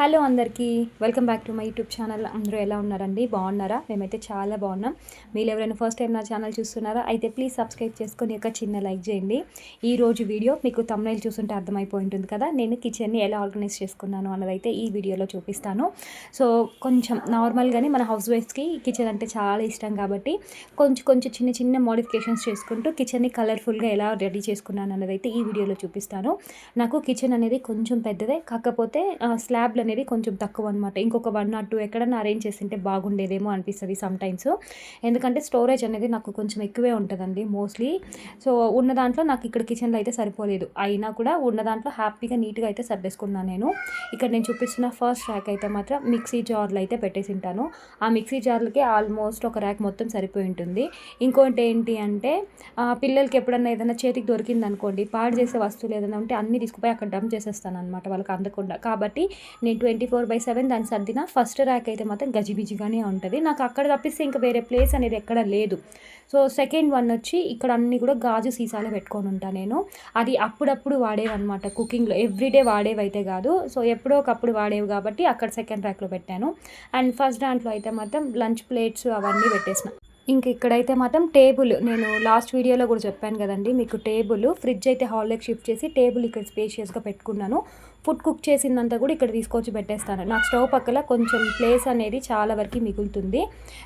Hello అందరికీ welcome back to my YouTube channel. అందరూ ఎలా ఉన్నారండి? బాగున్నారా? మేమైతే చాలా బాగున్నాం. మీరు ఎవరైనా ఫస్ట్ టైం నా ఛానల్ చూస్తున్నారా అయితే ప్లీజ్ సబ్స్క్రైబ్ చేసుకొని ఒక చిన్న లైక్ చేయండి. ఈరోజు వీడియో మీకు థంబ్నెయిల్ చూస్తుంటే అర్థమైపోయి ఉంటుంది కదా, నేను కిచెన్ని ఎలా ఆర్గనైజ్ చేసుకున్నాను అన్నదైతే ఈ వీడియోలో చూపిస్తాను. సో కొంచెం నార్మల్గానే మన హౌస్ వైఫ్స్కి కిచెన్ అంటే చాలా ఇష్టం కాబట్టి కొంచెం చిన్న చిన్న మోడిఫికేషన్స్ చేసుకుంటూ కిచెన్ని కలర్ఫుల్గా ఎలా రెడీ చేసుకున్నాను అన్నదైతే ఈ వీడియోలో చూపిస్తాను. నాకు కిచెన్ అనేది కొంచెం పెద్దదే, కాకపోతే స్లాబ్లు అనేది కొంచెం తక్కువ అనమాట. ఇంకొక 1 or 2 ఎక్కడన్నా అరేంజ్ చేసింటే బాగుండేదేమో అనిపిస్తుంది సమ్టైమ్స్. ఎందుకంటే స్టోరేజ్ అనేది నాకు కొంచెం ఎక్కువే ఉంటుందండి మోస్ట్లీ. సో ఉన్న దాంట్లో నాకు ఇక్కడ కిచెన్లో అయితే సరిపోలేదు, అయినా కూడా ఉన్న దాంట్లో హ్యాపీగా నీట్గా అయితే సర్దేసుకున్నాను నేను. ఇక్కడ నేను చూపిస్తున్న ఫస్ట్ ర్యాక్ అయితే మాత్రం మిక్సీ జార్లు అయితే పెట్టేసి ఉంటాను. ఆ మిక్సీ జార్లకి ఆల్మోస్ట్ ఒక ర్యాక్ మొత్తం సరిపోయి ఉంటుంది. ఇంకోటి ఏంటి అంటే పిల్లలకి ఎప్పుడన్నా ఏదైనా చేతికి దొరికింది అనుకోండి, పాడు చేసే వస్తువులు ఏదైనా ఉంటే అన్నీ తీసుకుపోయి అక్కడ డంప్ చేసేస్తాను అనమాట, వాళ్ళకి అందకుండా. కాబట్టి నేను 24/7 దాన్ని సర్దిన. ఫస్ట్ ర్యాక్ అయితే మాత్రం గజిబిజిగానే ఉంటుంది నాకు, అక్కడ తప్పిస్తే ఇంకా వేరే ప్లేస్ అనేది ఎక్కడ లేదు. సో సెకండ్ వన్ వచ్చి ఇక్కడ అన్నీ కూడా గాజు సీసాలో పెట్టుకొని ఉంటాను నేను. అది అప్పుడప్పుడు వాడేవి అనమాట, కుకింగ్లో ఎవ్రీడే వాడేవి అయితే కాదు. సో ఎప్పుడో ఒకప్పుడు వాడేవి కాబట్టి అక్కడ సెకండ్ ర్యాక్లో పెట్టాను. అండ్ ఫస్ట్ దాంట్లో అయితే మాత్రం లంచ్ ప్లేట్స్ అవన్నీ పెట్టేసిన. ఇంక ఇక్కడైతే మాత్రం టేబుల్, నేను లాస్ట్ వీడియోలో కూడా చెప్పాను కదండి మీకు, టేబుల్ ఫ్రిడ్జ్ అయితే హాల్లోకి షిఫ్ట్ చేసి టేబుల్ ఇక్కడ స్పేషియస్గా పెట్టుకున్నాను. ఫుడ్ కుక్ చేసిందంతా కూడా ఇక్కడ తీసుకొచ్చి పెట్టేస్తాను. నాకు స్టవ్ పక్కల కొంచెం ప్లేస్ అనేది చాలా వరకు మిగులుతుంది.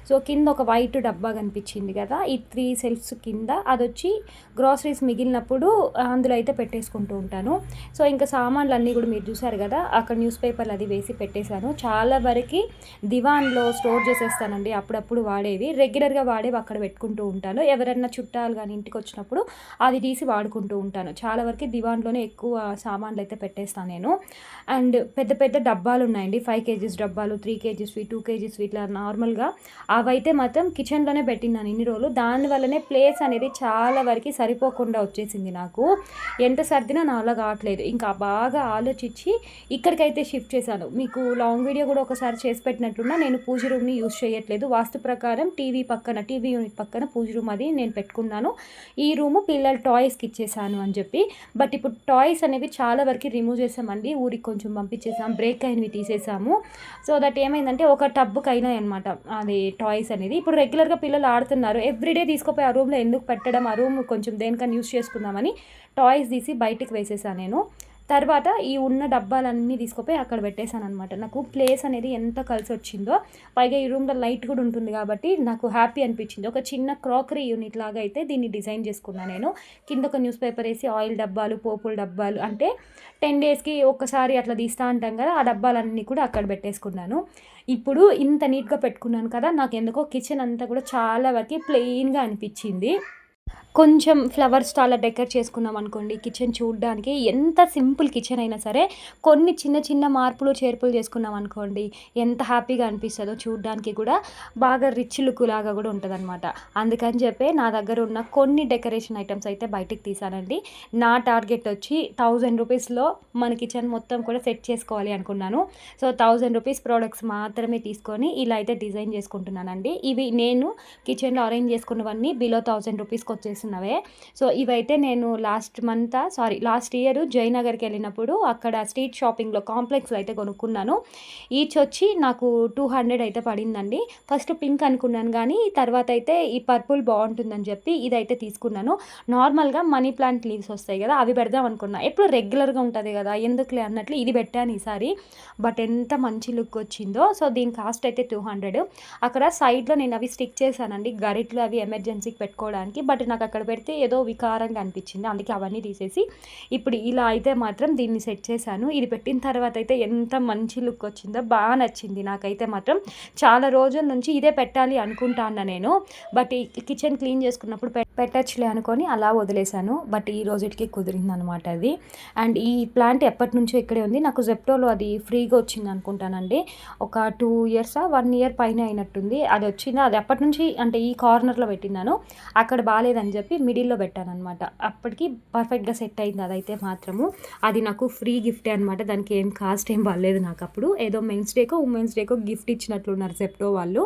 సో కింద ఒక వైట్ డబ్బా కనిపించింది కదా, ఈ 3 సెల్ఫ్స్ కింద అదొచ్చి గ్రాసరీస్ మిగిలినప్పుడు అందులో అయితే పెట్టేసుకుంటూ ఉంటాను. సో ఇంకా సామాన్లు అన్నీ కూడా మీరు చూసారు కదా, అక్కడ న్యూస్ పేపర్లు అది వేసి పెట్టేశాను. చాలా వరకు దివాన్లో స్టోర్ చేసేస్తానండి, అప్పుడప్పుడు వాడేవి, రెగ్యులర్గా వాడేవి అక్కడ పెట్టుకుంటూ ఉంటాను. ఎవరైనా చుట్టాలు కానీ ఇంటికి వచ్చినప్పుడు అది తీసి వాడుకుంటూ ఉంటాను. చాలా వరకు దివాన్లోనే ఎక్కువ సామాన్లు అయితే పెట్టేస్తాను నేను. అండ్ పెద్ద పెద్ద డబ్బాలు ఉన్నాయండి, 5 kgs డబ్బాలు, 3 kgs 2 kgs ఇట్లా నార్మల్గా. అవైతే మాత్రం కిచెన్లోనే పెట్టినాను ఇన్ని రోజులు. దానివల్లనే ప్లేస్ అనేది చాలా వరకు సరిపోకుండా వచ్చేసింది నాకు. ఎంత సర్దినా నా అలా కావట్లేదు. ఇంకా బాగా ఆలోచించి ఇక్కడికైతే షిఫ్ట్ చేశాను. మీకు లాంగ్ వీడియో కూడా ఒకసారి చేసి పెట్టినట్లున్నా, నేను పూజ రూమ్ని యూజ్ చేయట్లేదు. వాస్తు ప్రకారం టీవీ యూనిట్ పక్కన పూజ రూమ్ అది నేను పెట్టుకున్నాను. ఈ రూము పిల్లల టాయ్స్కి ఇచ్చేసాను అని చెప్పి. బట్ ఇప్పుడు టాయ్స్ అనేవి చాలా వరకు రిమూవ్ చేసామండి, ఊరికి కొంచెం పంపించేసాం, బ్రేక్ అయినవి తీసేసాము. సో దట్ ఏమైందంటే ఒక టబ్బుకి అయినాయి అనమాట అది టాయ్స్ అనేది. ఇప్పుడు రెగ్యులర్గా పిల్లలు ఆడుతున్నారు, ఎవ్రీడే తీసుకుపోయి ఆ రూమ్లో ఎందుకు పెట్టడం, ఆ రూమ్ కొంచెం దేనికని యూజ్ చేసుకుందామని టాయ్స్ తీసి బయటికి వేసేసాను నేను. తర్వాత ఈ ఉన్న డబ్బాలన్నీ తీసుకుపోయి అక్కడ పెట్టేశాను అనమాట. నాకు ప్లేస్ అనేది ఎంత కలిసి వచ్చిందో, పైగా ఈ రూమ్లో లైట్ కూడా ఉంటుంది కాబట్టి నాకు హ్యాపీ అనిపించింది. ఒక చిన్న క్రాకరీ యూనిట్ లాగా అయితే దీన్ని డిజైన్ చేసుకున్నాను నేను. కింద ఒక న్యూస్ పేపర్ వేసి ఆయిల్ డబ్బాలు, పోపుల డబ్బాలు, అంటే 10 daysకి ఒక్కసారి అట్లా తీస్తూ ఉంటాం కదా, ఆ డబ్బాలన్నీ కూడా అక్కడ పెట్టేసుకున్నాను. ఇప్పుడు ఇంత నీట్గా పెట్టుకున్నాను కదా, నాకు ఎందుకో కిచెన్ అంతా కూడా చాలా వరకు ప్లెయిన్గా అనిపించింది. కొంచెం ఫ్లవర్స్ అలా డెకరేట్ చేసుకున్నాం అనుకోండి, కిచెన్ చూడడానికి ఎంత సింపుల్ కిచెన్ అయినా సరే కొన్ని చిన్న మార్పులు చేర్పులు చేసుకున్నాం అనుకోండి, ఎంత హ్యాపీగా అనిపిస్తుందో చూడడానికి కూడా, బాగా రిచ్ లుక్ లాగా కూడా ఉంటుంది అనమాట. అందుకని చెప్పి నా దగ్గర ఉన్న కొన్ని డెకరేషన్ ఐటమ్స్ అయితే బయటికి తీసానండి. నా టార్గెట్ వచ్చి 1000 రూపీస్లో మన కిచెన్ మొత్తం కూడా సెట్ చేసుకోవాలి అనుకున్నాను. సో 1000 రూపీస్ ప్రోడక్ట్స్ మాత్రమే తీసుకొని ఇలా అయితే డిజైన్ చేసుకుంటున్నానండి. ఇవి నేను కిచెన్లో అరేంజ్ చేసుకున్నవన్నీ బిలో 1000 రూపీస్కి వచ్చేసినవే. సో ఇవైతే నేను లాస్ట్ ఇయర్ జయనగర్కి వెళ్ళినప్పుడు అక్కడ స్ట్రీట్ షాపింగ్లో కాంప్లెక్స్లో అయితే కొనుక్కున్నాను. ఈచ్ వచ్చి నాకు 200 అయితే పడిందండి. ఫస్ట్ పింక్ అనుకున్నాను కానీ తర్వాత అయితే ఈ పర్పుల్ బాగుంటుందని చెప్పి ఇదైతే తీసుకున్నాను. నార్మల్గా మనీ ప్లాంట్ లీవ్స్ వస్తాయి కదా, అవి పెడదాం అనుకున్నా. ఎప్పుడు రెగ్యులర్గా ఉంటుంది కదా, ఎందుకులే అన్నట్లు ఇది పెట్టాను ఈసారి. బట్ ఎంత మంచి లుక్ వచ్చిందో. సో దీని కాస్ట్ అయితే 200. అక్కడ సైడ్లో నేను అవి స్టిక్ చేశానండి, గరిట్లు అవి ఎమర్జెన్సీకి పెట్టుకోవడానికి. బట్ నాకు అక్కడ పెడితే ఏదో వికారంగా అనిపించింది, అందుకే అవన్నీ తీసేసి ఇప్పుడు ఇలా అయితే మాత్రం దీన్ని సెట్ చేశాను. ఇది పెట్టిన తర్వాత అయితే ఎంత మంచి లుక్ వచ్చిందో, బాగా నచ్చింది నాకైతే మాత్రం. చాలా రోజుల నుంచి ఇదే పెట్టాలి అనుకుంటాను నేను, బట్ ఈ కిచెన్ క్లీన్ చేసుకున్నప్పుడు పెట్టచ్చులే అనుకొని అలా వదిలేశాను. బట్ ఈ రోజుకి కుదిరింది అనమాట అది. అండ్ ఈ ప్లాంట్ ఎప్పటి నుంచో ఇక్కడే ఉంది, నాకు జెప్టోలో అది ఫ్రీగా వచ్చింది అనుకుంటానండి. ఒక 2 years 1 year పైన అయినట్టుంది అది వచ్చింది. అది ఎప్పటి నుంచి అంటే ఈ కార్నర్లో పెట్టినాను, అక్కడ బాగాలేదు బాగాలేదని చెప్పి మిడిల్లో పెట్టానమాట. అప్పటికి పర్ఫెక్ట్గా సెట్ అయింది అదైతే మాత్రము. అది నాకు ఫ్రీ గిఫ్టే అనమాట. దానికి ఏం కాస్ట్ ఏం పడలేదు నాకు. అప్పుడు ఏదో మెన్స్ డేకో ఉమెన్స్ డేకో గిఫ్ట్ ఇచ్చినట్లున్నారు జెప్టో వాళ్ళు.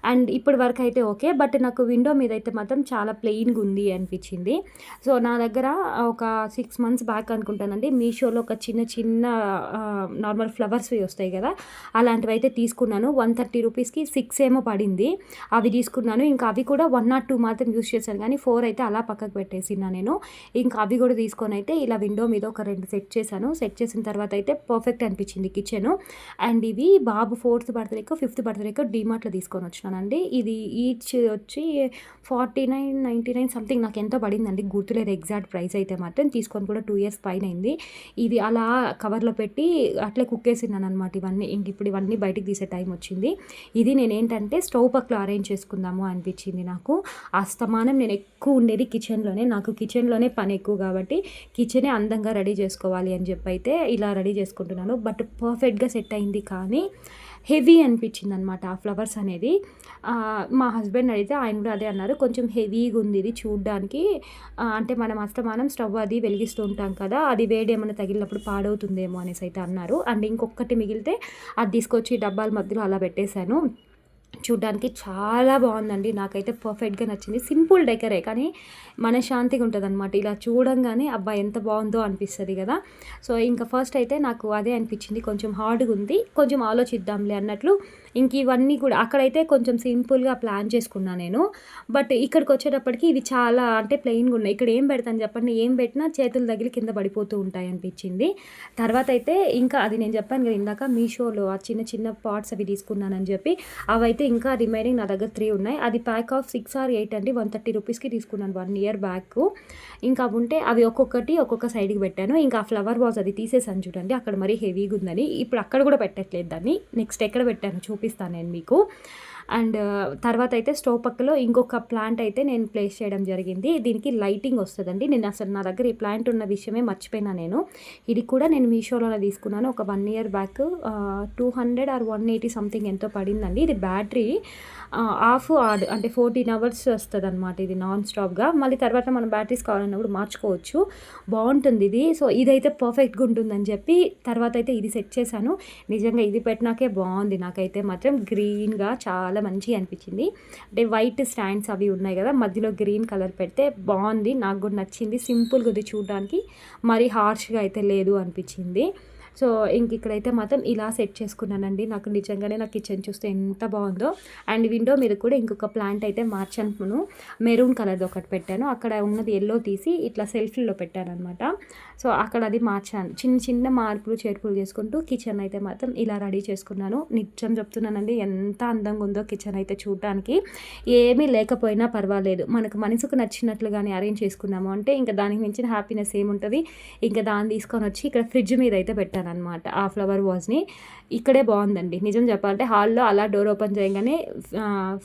అండ్ ఇప్పటి వరకు అయితే ఓకే. బట్ నాకు విండో మీద అయితే మాత్రం చాలా ప్లెయిన్గా ఉంది అనిపించింది. సో నా దగ్గర ఒక 6 మంత్స్ బ్యాక్ అనుకుంటానండి, మీషోలో ఒక చిన్న చిన్న నార్మల్ ఫ్లవర్స్వి వస్తాయి కదా, అలాంటివి అయితే తీసుకున్నాను. 130 రూపీస్కి 6 ఏమో పడింది. అవి తీసుకున్నాను. ఇంకా అవి కూడా 1 or 2 మాత్రం యూస్ చేశాను, కానీ 4 అయితే అలా పక్కకు పెట్టేసినా నేను. ఇంకా అవి కూడా తీసుకొని అయితే ఇలా విండో మీద ఒక 2 సెట్ చేశాను. సెట్ చేసిన తర్వాత అయితే పర్ఫెక్ట్ అనిపించింది కిచెను. అండ్ ఇవి బాబు 4th బర్త్డేకో 5th బర్త్డేకో డీమార్ట్లో తీసుకొని వచ్చినానండి. ఇది ఈచ్ వచ్చి 49.99 సంథింగ్ నాకు ఎంతో పడిందండి, గుర్తులేదు ఎగ్జాక్ట్ ప్రైస్ అయితే మాత్రం. తీసుకొని కూడా 2 years పైన అయింది. ఇది అలా కవర్లో పెట్టి అట్లే కుక్కేసినాను అనమాట ఇవన్నీ. ఇంక ఇప్పుడు ఇవన్నీ బయటికి తీసే టైం వచ్చింది. ఇది నేనేంటంటే స్టవ్ పక్కలో అరేంజ్ చేసుకుందాము అనిపించింది నాకు. అస్తమానం నేను ఎక్కువ ఉండేది కిచెన్లోనే. నాకు కిచెన్లోనే పని ఎక్కువ కాబట్టి కిచెనే అందంగా రెడీ చేసుకోవాలి అని చెప్పి అయితే ఇలా రెడీ చేసుకుంటున్నాను. బట్ పర్ఫెక్ట్గా సెట్ అయింది, కానీ హెవీ అనిపించింది అనమాట ఆ ఫ్లవర్స్ అనేది. మా హస్బెండ్ అడిగితే ఆయన కూడా అదే అన్నారు, కొంచెం హెవీగా ఉంది ఇది చూడ్డానికి. అంటే మనం అస్తమానం స్టవ్ అది వెలిగిస్తూ ఉంటాం కదా, అది వేడి ఏమైనా తగిలినప్పుడు పాడవుతుందేమో అనేసి అయితే అన్నారు. అండ్ ఇంకొకటి మిగిలితే అది తీసుకొచ్చి డబ్బాల మధ్యలో అలా పెట్టేశాను. చూడ్డానికి చాలా బాగుందండి, నాకైతే పర్ఫెక్ట్గా నచ్చింది. సింపుల్ డెకరే, కానీ మనశ్శాంతిగా ఉంటుందన్నమాట. ఇలా చూడంగానే అబ్బా ఎంత బాగుందో అనిపిస్తుంది కదా. సో ఇంకా ఫస్ట్ అయితే నాకు అదే అనిపించింది, కొంచెం హార్డ్గా ఉంది, కొంచెం ఆలోచిద్దాంలే అన్నట్లు. ఇంక ఇవన్నీ కూడా అక్కడైతే కొంచెం సింపుల్గా ప్లాన్ చేసుకున్నాను నేను. బట్ ఇక్కడికి వచ్చేటప్పటికి ఇవి చాలా అంటే ప్లెయిన్గా ఉన్నాయి. ఇక్కడ ఏం పెడతాను చెప్పండి, ఏం పెట్టినా చేతులు తగిలి కింద పడిపోతూ ఉంటాయి అనిపించింది. తర్వాత అయితే ఇంకా అది నేను చెప్పాను కదా ఇందాక, మీషోలో ఆ చిన్న చిన్న పాట్స్ అవి తీసుకున్నానని చెప్పి, అవైతే ఇంకా రిమైనింగ్ నా దగ్గర 3 ఉన్నాయి. అది ప్యాక్ ఆఫ్ 6 or 8 అండి, 130 రూపీస్కి తీసుకున్నాను 1 year బ్యాక్. ఇంకా అవి ఉంటే అవి ఒక్కొక్కటి ఒక్కొక్క సైడ్కి పెట్టాను. ఇంకా ఫ్లవర్ వాజ్ అది తీసేసాను చూడండి, అక్కడ మరీ హెవీగా ఉందని. ఇప్పుడు అక్కడ కూడా పెట్టట్లేదు దాన్ని, నెక్స్ట్ ఎక్కడ పెట్టాను చూపిస్తాను నేను మీకు. అండ్ తర్వాత అయితే స్టవ్ పక్కలో ఇంకొక ప్లాంట్ అయితే నేను ప్లేస్ చేయడం జరిగింది. దీనికి లైటింగ్ వస్తుందండి. నేను అసలు నా దగ్గర ఈ ప్లాంట్ ఉన్న విషయమే మర్చిపోయినా నేను. ఇది కూడా నేను మీషోలోనే తీసుకున్నాను ఒక 1 year బ్యాక్. 200 or 180 సంథింగ్ ఎంతో పడిందండి. ఇది బ్యాటరీ ఆఫ్ ఆడ్ అంటే 14 hours వస్తుంది అనమాట ఇది నాన్ స్టాప్గా. మళ్ళీ తర్వాత మనం బ్యాటరీస్ కావాలన్నప్పుడు మార్చుకోవచ్చు, బాగుంటుంది ఇది. సో ఇదైతే పర్ఫెక్ట్గా ఉంటుందని చెప్పి తర్వాత అయితే ఇది సెట్ చేశాను. నిజంగా ఇది పెట్టినాకే బాగుంది, నాకైతే మాత్రం గ్రీన్గా చాలా మంచిగా అనిపించింది. అంటే వైట్ స్టాండ్స్ అవి ఉన్నాయి కదా, మధ్యలో గ్రీన్ కలర్ పెడితే బాగుంది, నాకు కూడా నచ్చింది. సింపుల్గా ఉంది చూడడానికి, మరీ హార్ష్గా అయితే లేదు అనిపించింది. సో ఇంక ఇక్కడైతే మాత్రం ఇలా సెట్ చేసుకున్నానండి. నాకు నిజంగానే నా కిచెన్ చూస్తే ఎంత బాగుందో. అండ్ విండో మీద కూడా ఇంకొక ప్లాంట్ అయితే మార్చాను, మెరూన్ కలర్ది ఒకటి పెట్టాను. అక్కడ ఉన్నది ఎల్లో తీసి ఇట్లా సెల్ఫ్లో పెట్టాను అనమాట. సో అక్కడ అది మార్చాను. చిన్న చిన్న మార్పులు చేర్పులు చేసుకుంటూ కిచెన్ అయితే మాత్రం ఇలా రెడీ చేసుకున్నాను. నిజం చెప్తున్నానండి, ఎంత అందంగా ఉందో కిచెన్ అయితే చూడటానికి. ఏమీ లేకపోయినా పర్వాలేదు, మనకు మనసుకు నచ్చినట్లుగానే అరేంజ్ చేసుకున్నాము అంటే ఇంకా దానికి మించిన హ్యాపీనెస్ ఏముంటుంది. ఇంకా దాన్ని తీసుకొని వచ్చి ఇక్కడ ఫ్రిడ్జ్ మీద అయితే పెట్టాను అనమాట ఆ ఫ్లవర్ వాజ్ని. ఇక్కడే బాగుందండి నిజం చెప్పాలంటే. హాల్లో అలా డోర్ ఓపెన్ చేయగానే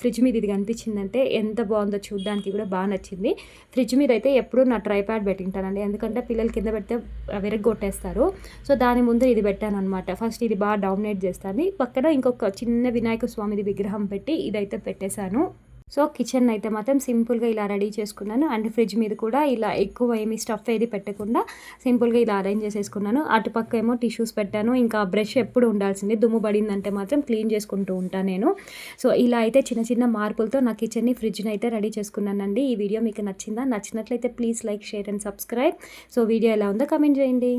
ఫ్రిడ్జ్ మీద ఇది కనిపించిందంటే ఎంత బాగుందో చూడడానికి కూడా బాగా నచ్చింది. ఫ్రిడ్జ్ మీద అయితే ఎప్పుడూ నా ట్రైప్యాడ్ పెట్టింటానండి, ఎందుకంటే పిల్లలు కింద పెడితే విరగ్గొట్టేస్తారు. సో దాని ముందు ఇది పెట్టాను అనమాట. ఫస్ట్ ఇది బాగా డామినేట్ చేస్తాను. పక్కన ఇంకొక చిన్న వినాయక స్వామిది విగ్రహం పెట్టి ఇదైతే పెట్టేశాను. సో కిచెన్ అయితే మాత్రం సింపుల్గా ఇలా రెడీ చేసుకున్నాను. అండ్ ఫ్రిడ్జ్ మీద కూడా ఇలా ఎక్కువ ఏమి స్టఫ్ ఏది పెట్టకుండా సింపుల్గా ఇలా అరేంజ్ చేసేసుకున్నాను. అటుపక్క ఏమో టిష్యూస్ పెట్టాను. ఇంకా బ్రష్ ఎప్పుడు ఉండాల్సిందే, దుమ్ము పడిందంటే మాత్రం క్లీన్ చేసుకుంటూ ఉంటాను నేను. సో ఇలా అయితే చిన్న చిన్న మార్పులతో నా కిచెన్ని ఫ్రిడ్జ్ని అయితే రెడీ చేసుకున్నానండి. ఈ వీడియో మీకు నచ్చిందా? నచ్చినట్లయితే please like, share and subscribe. So video ఎలా ఉందో కమెంట్ చేయండి.